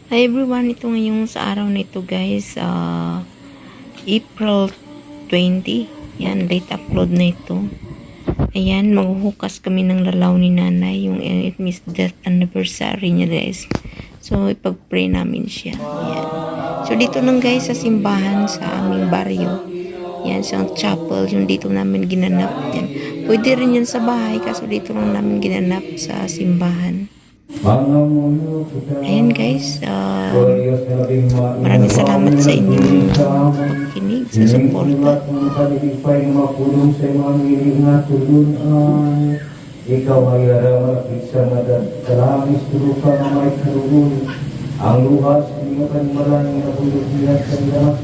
Hi everyone, ito ngayong sa araw na ito guys, April 20. Yan, late upload na ito. Ayan, maghuhukas kami ng lalaw ni nanay, yung it means death anniversary niya guys. So, ipag-pray namin siya. Ayan. So, dito lang guys sa simbahan sa aming baryo. Yan, sa chapel, yung dito namin ginanap. Yan. Pwede rin yan sa bahay, kaso dito lang namin ginanap sa simbahan. Ayan guys, maraming salamat sa inyong pagkinig, sa suporta. Ikaw ay araw-araw sa madalangis tulukan na may karunun. Ang luhas, hindi ka maraming nabulubihan sa ilang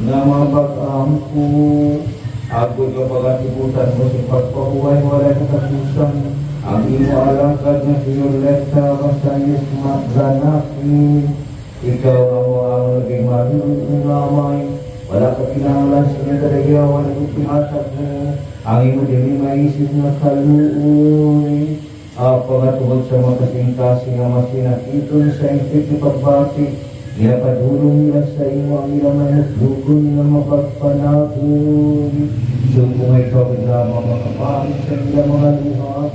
na mapag-ampo. Ako yung pagkatibutan mo sa pagpahuway, wala katapusan. Ang imo alangkad na sinulekta masayos maganakin. Ikaw na mo ang naging mahilig namay. Wala ka pinangalan sa mga daragawan na ipinatag mo. Ang imo din maisip na kaluoy. Pagkatungod sa mga kasing-kasing na masinakiton sa impit ni pagbati. Iapadulong nila sa imo ang ilang managdukon nila mapagpanagoy. Sungkong ay kawin lamang mga pangit sa ilang mga luha.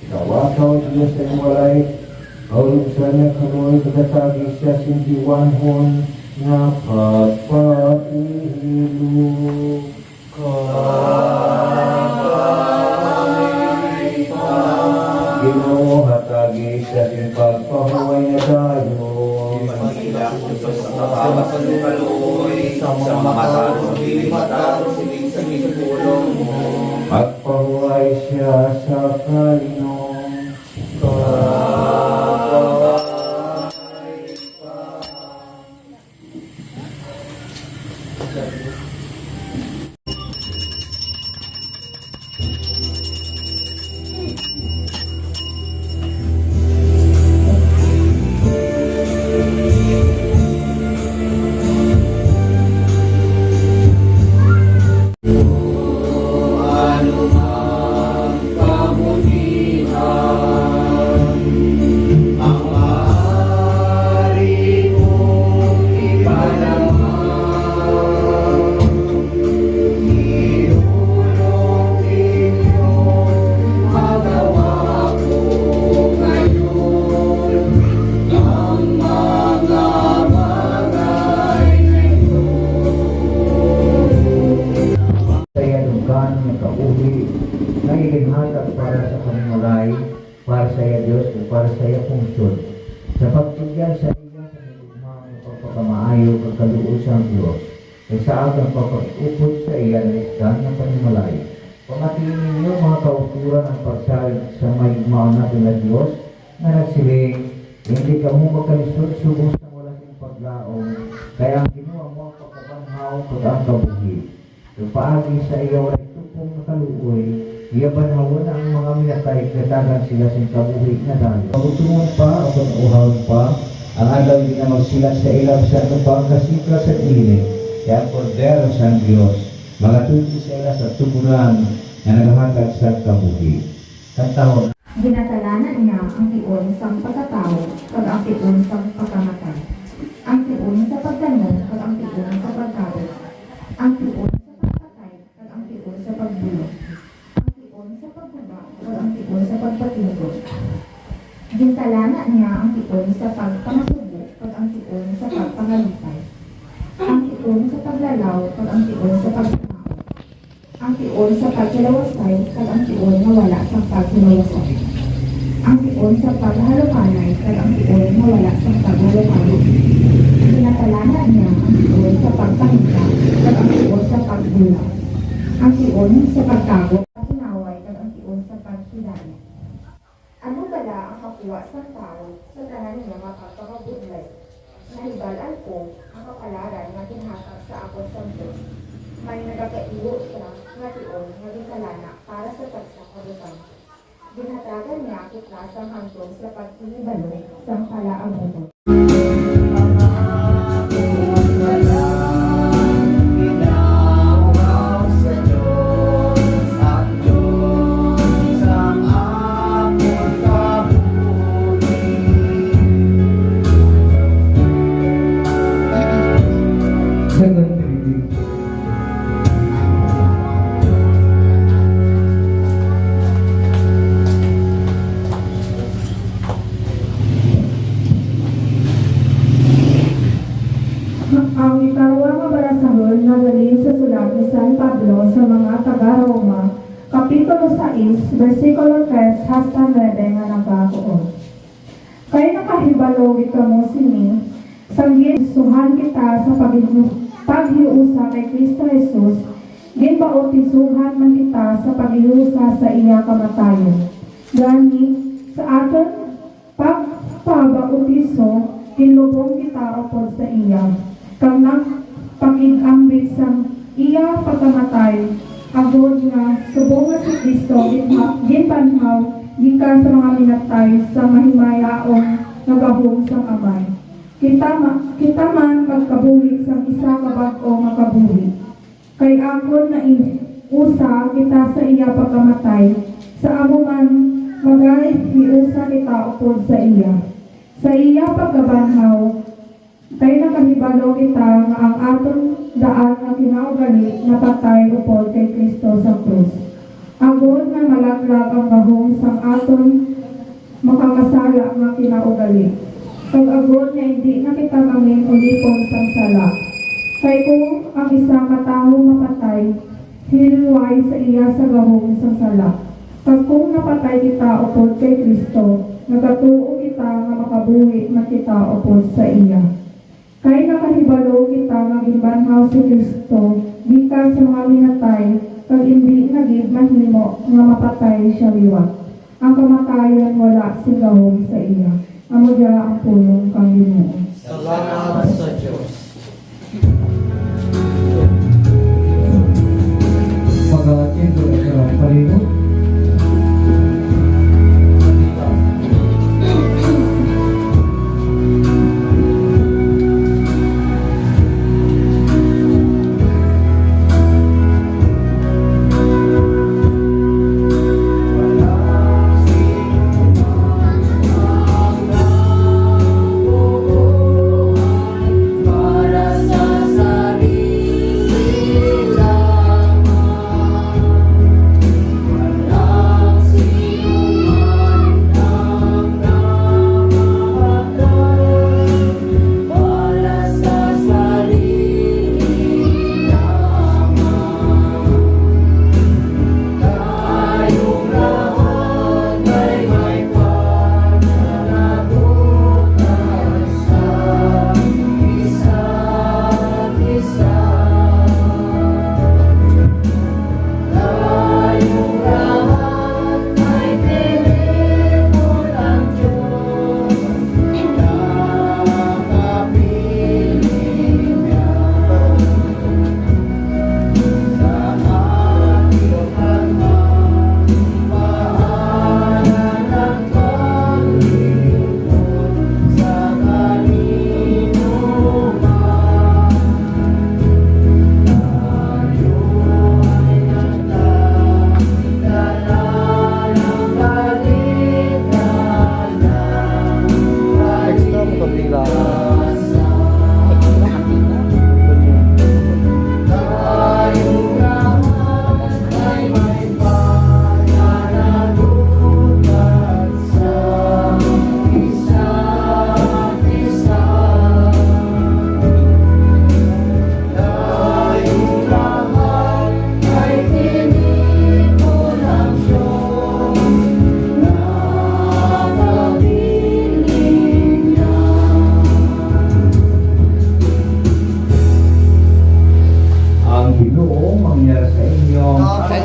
Kawakaw Diyos ay walay, kaulog sa niya karoy, pagkatagi siya sintiwanhon, na pagpailog ka. Ginoo hatagi siya sin pagpahuway na tayo. Sa mga matalo, sa tulong mo. Pagpahuway siya sa kalinong nagiginghatag para sa kamalay, para sa iya Diyos, o para sa iya funksyon. Sa pagtugyan sa iya sa nilugmang pagpakamaayo, pagkaluos ang Diyos, ay sa agang pagpag-upod sa iya na isdan ng panimalay. Pamatingin ninyo mga kauturan ang pagsalig sa mayigmaan natin na Diyos, na nagsiling, hindi ka mo magkalisod subos na wala siyang paglaong, kaya ang ginawa mo ang pagkabanhaw pag ang kabuhi. So paagi sa iya wala itupong nakaluoy, iyabanhawan ang mga minatay, katagan sila sa kabuhi na dahil. Pagutulungan pa, o pag-uhaw pa, ang agaw din na magsilat sa ilang sa pagkasikla sa ilig, kaya kordero sa Diyos, mga tuti sa ilang sa tuburan na naghahatag sa kabuhi. Kantahon. Ginatalanan niya ang tiyon sa pagkatao, pag ang tiyon sa pagkamatay. Ang tiyon sa pagdanon, pag ang tiyon sa pagkawit. Ang tiyon sa pagpatay, pag ang tiyon sa pagbulok. Ang tiyon sa pagbuba, pag ang tiyon sa pagpatulog. Ginatalanan niya ang tiyon sa pagpamasubo, pag ang tiyon sa pagpangalipay. Ang tiyon sa paglalaw, pag ang tiyon sa pagpamao. Ang tiyon sa pagkilawasay, pag ang tiyon na wala sa pagkilawasay. Ang tiyon sa paghalukanay, pag ang tiyon na wala sa paghalukanay. Pinatalanan niya ang tiyon sa pagpahinga, pag ang tiyon sa pagbulang. Ang tiyon sa pagkago, pagkinaway, pag ang tiyon sa pagkilaya. Ano bala ang kapuwa sa tao sa tanan niya mapapakabudlay? Nahibalan ko ang kapalaran na ginhatag sa ako sa Diyos. May nagakaiwo siya nga tiyon nga ginkalana para sa pagsakabutan. Ginhatagan niya kita sa hangtong sa pagtinibalong sa palaang utot. ni San Pablo sa mga taga-Roma, Kapitulo 6, versikulo 3 hasta 9 nga nagkakaon. Kaya nakahibalog ka mo sini, sanggit suhan kita sa paghiusa kay Kristo Jesus, ginbautisuhan man kita sa paghiusa sa iya kamatayon. Gani, sa aton pagpabautiso, kinlubong kita upod sa iya. Kang pakigambit sa iya pagkamatay, agod nga subong nga si Kristo ginbanhaw gikan sa mga minatay sa mahimayaong nagahong sa amay. Kita man magkabuhi sa isa kabag-o nga kabuhi. Kay akon na usa kita sa iya pagkamatay, sa amo man iusa kita upod sa iya. Sa iya pagkabanhaw, kay nakahibalo kita nga ang aton daan nga kinaugali napatay upod kay Kristo sa krus. Agod na malaglag ang gahong sang aton makakasala nga kinaugali. Kag agod na hindi na kita mamin ulipon sang sala. Kay kung ang isang katawo mapatay, hilway sa iya sa gahong sang sala. Kag kung napatay kita upod kay Kristo, nagatuo kita nga makabuhi na kita upod sa iya. Kay nakahibalo kita nga ginbanhaw si Kristo, gikan sa mga minatay, kag hindi nagid mahimo nga mapatay siya liwat. Ang kamatayon wala si gahom sa iya. Amo dia ang pulong kang Ginoo. Salamat sa Diyos. Pag-atin ko sa palibot.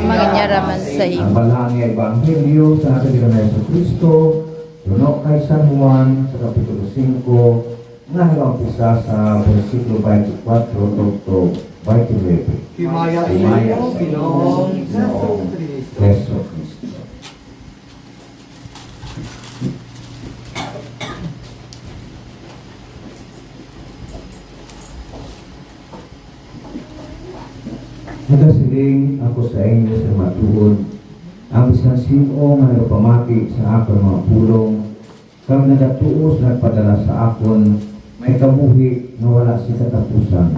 Maganyaraman sa Ang iyo. Balangay Ebanghelyo sa ating Ginoo sa Kristo, tuno kay San Juan sa Kapitulo 5, nga nag-umpisa sa versikulo 24 to 29. Himaya sa iyo, Ginoong Jesucristo. Yeso Kristo. Nagasiling ako sa inyo sa matuod, ang isang sino nga nagpamati sa akon mga pulong, kang nagatuos nagpadala sa akon, may kabuhi na wala si katapusan.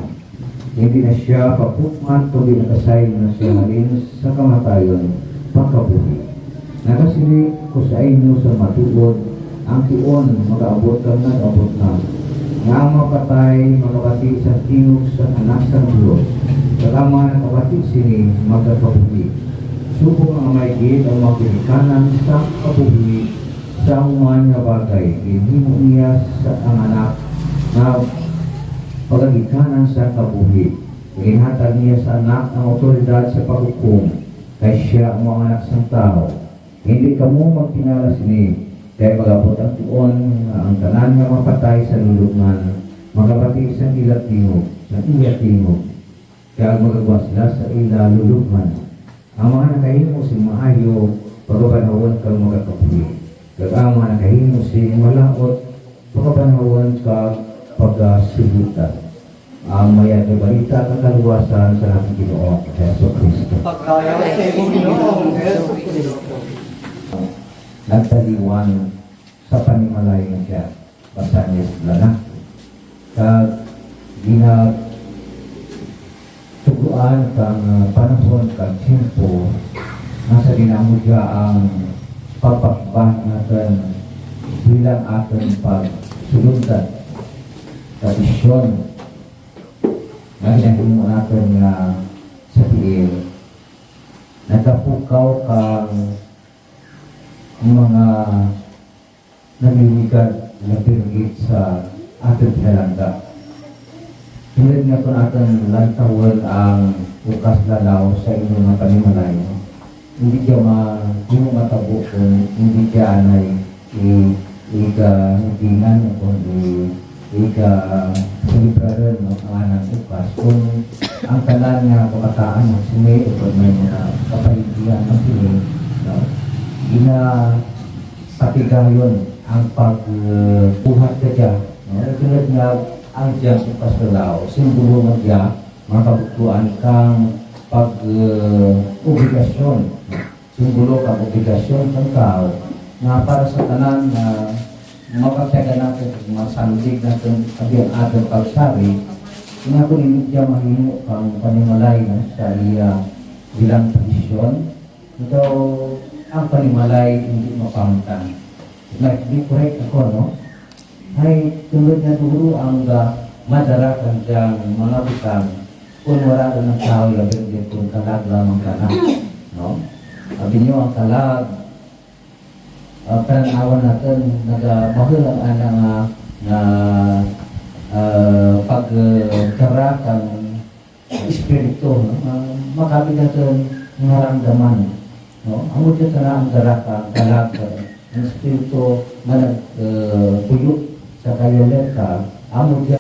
Hindi na siya papukman, kundi nakasay na siya halin sa kamatayon, pagkabuhi. Nagasiling ko sa inyo sa matuod, ang tiyon mag-aabot kang nag-abot na, nga ang mapatay, mapakati sa tinog sa anak sa Diyos, Kagama ng kapatid sini magkapabuhi. Subong ang maigit ang magpilikanan sa kabuhi sa umuhan nga bagay. Hinimo niya sa ang anak na pagagikanan sa kabuhi. Ginhatag niya sa anak ang otoridad sa paghukom kay siya ang mga anak sa tao. Hindi ka mo magtinala sini kaya magabot ang tuon ang tanan nga mapatay sa lulungan magabati sa ilat tingog sa iya tingog kaya magagawa sila sa ila lulungan. Ang mga nakahimo si maayo pagkapanahon kang magkakapuhi. Kaya ang mga nakahimo si malaot pagkapanahon kang pagkasibutan. Ang maya na balita kakaluwasan sa ating Ginoo Hesus Kristo. Pagkaya sa iyong Ginoong Heso Kristo. Nagtaliwan sa panimalay ng siya basanyas lana. Kag tuguan kang panahon kang tempo nasa dinamudya ang papakbang natin bilang ating pagsulundan tradisyon na ginahimo natin nga sa piil nagkapukaw kang mga naliligan na pirgit sa ating pinalangga. Tulad nga po natin lantawan ang bukas lalaw sa inyong mga panimalay. Hindi siya hindi matabo kung hindi siya anay ika-hindingan o ika-celebraran ng anang bukas. Kung ang talan nga pagkataan ng sumi o kung may mga kapahindihan ng sumi, patigayon ang pagbuhat ka dyan. Tulad nga ang dyan bukas lalaw, simbolo mo dyan, makabutuan kang pag-obligasyon. Simbolo kang obligasyon kang tao na para sa tanan na mapagsaga natin, masandig natin sabi ang ating pagsari, nga kung hindi dyan mahimo kang panimalay sa iya bilang tradisyon. Ito, ang panimalay hindi mapangtan. Di correct ako, no? Ay tulad na duro ang madarakan diyang mga butang kung wala ka ng tao labing din kung talag lamang ka na. No? Sabi niyo ang talag, pananawan natin, nagmahal ang anang pagkarakan espiritu, no? Makabi natin naramdaman. No? Ang muli ka na ang daraka, ang talag, ang espiritu na nagpuyok sa kayoleta, ang muli